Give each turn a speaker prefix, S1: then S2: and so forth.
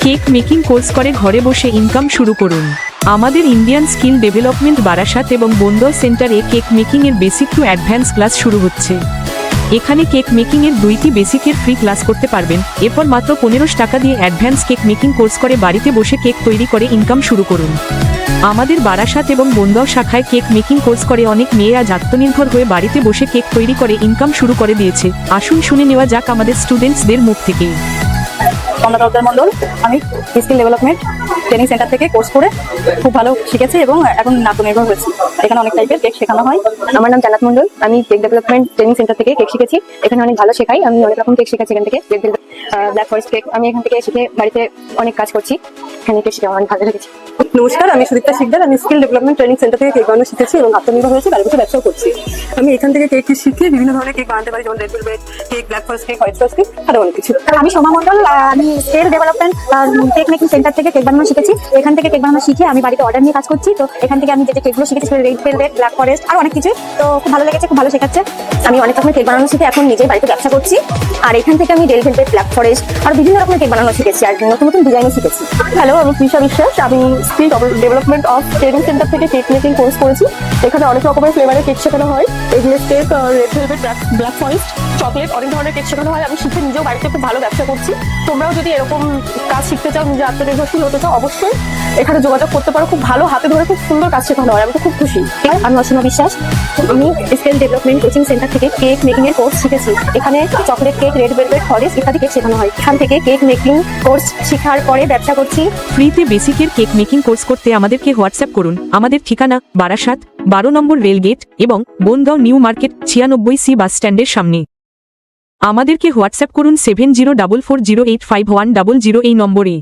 S1: Cake making course করে ঘরে বসে ইনকাম শুরু করুন। আমাদের ইন্ডিয়ান স্কিল ডেভেলপমেন্ট বারাসাত এবং বন্দর সেন্টারে কেক মেকিং এর বেসিক টু অ্যাডভান্স ক্লাস শুরু হচ্ছে। এখানে কেক মেকিং এর 2টি বেসিকের ফ্রি ক্লাস করতে পারবেন। এরপর মাত্র 1500 টাকা দিয়ে অ্যাডভান্স কেক মেকিং কোর্স করে বাড়িতে বসে কেক তৈরি করে ইনকাম শুরু করুন। আমাদের বারাসাত এবং বন্দর শাখায় কেক মেকিং কোর্স করে অনেক মেয়ে আজ আত্মনির্ভর হয়ে বাড়িতে বসে কেক তৈরি করে ইনকাম শুরু করে দিয়েছে। আসুন শুনে নেওয়া যাক আমাদের স্টুডেন্টসদের মুখ থেকে।
S2: মন্ডল, আমি স্কিল ডেভেলপমেন্ট ট্রেনিং সেন্টার থেকে কোর্স করে খুব ভালো শিখেছি এবং এখন আত্মনির্ভর হয়েছি। এখানে অনেক টাইপের কেক শেখানো হয়।
S3: আমার নাম জান্নাত মন্ডল, আমি কেক ডেভেলপমেন্ট ট্রেনিং সেন্টার থেকে কেক শিখেছি। এখানে অনেক ভালো শেখাই, আমি অনেক রকম কেক শিখেছি এখান থেকে। ব্ল্যাক ফরেস্ট কেক আমি এখান থেকে শিখে বাড়িতে অনেক কাজ করছি। এখানে কেক শিখে আমার অনেক ভালো লেগেছে।
S4: নমস্কার, আমি সুদীপ্তা শিকদার। আমি স্কিল ডেভেলপমেন্ট ট্রেনিং সেন্টার থেকে কেক বানানো শিখেছি এবং আত্মনির্ভর হয়েছি, বাড়ি বসে ব্যবসাও করছি। আমি এখান থেকে কেক শিখে বিভিন্ন ধরনের কেক বানাতে পারি, যেমন red velvet cake, black forest cake, white sauce cake, আরো অনেক কিছু।
S2: আমি সোমা মন্ডল, আমি skill development cake making centre থেকে কেক বানানো শিখেছি। এখান থেকে কেক বানানো শিখে আমি বাড়িতে অর্ডার নিয়ে কাজ করছি। তো এখান থেকে আমি যে কেকগুলো শিখেছি, রেড ভেলভেট, ব্ল্যাক ফরেস্ট, আরো অনেক কিছু। তো খুব ভালো লেগেছে, খুব ভালো শেখাচ্ছে।
S3: আমি অনেক রকমের কেক বানানো শিখে এখন নিজের বাড়িতে ব্যবসা করছি। আর এখান থেকে আমি রেড ভেলভেট, ব্ল্যাক ফরেস্ট আর বিভিন্ন রকমের কেক বানানো শিখেছি আর নতুন নতুন ডিজাইনও শিখেছি।
S4: হ্যালো, আমি তৃষা বিশ্বাস। আমি skill development of training centre থেকে কেক মেকিং কোর্স করেছি। এখানে অনেক রকমের ফ্লেভারের কেক শেখানো হয়। Eggless cake, red velvet, black forest, chocolate, অনেক ধরনের কেক শেখানো হয়। আমি শিখে নিজেও বাড়িতে খুব ভালো ব্যবসা করছি। তোমরাও যদি এরকম কাজ শিখতে চাও, নিজে আত্মনির্ভরশীল হতে চাও, অবশ্যই এখানে যোগাযোগ করতে পারো। খুব ভালো হাতে ধরে খুব সুন্দর কাজ শেখানো হয়। আমি তো খুব খুশি।
S3: আমি অসীমা বিশ্বাস, আমি স্কিল ডেভেলপমেন্ট কোচিং সেন্টার থেকে কেক মেকিং এর কোর্স শিখেছি। এখানে chocolate cake, red velvet, forest ইত্যাদি কেক শেখানো হয়। এখান থেকে কেক মেকিং কোর্স শেখার পরে ব্যবসা করছি।
S1: ফ্রিতে বেসিকের কেক মেকিং কোর্স করতে আমাদেরকে হোয়াটসঅ্যাপ করুন। আমাদের ঠিকানা বারাসাত 12 নম্বর রেলগেট এবং বনগাঁও নিউ মার্কেট 96C বাস স্ট্যান্ডের সামনে। আমাদেরকে হোয়াটসঅ্যাপ করুন 7044085100 এই নম্বরে।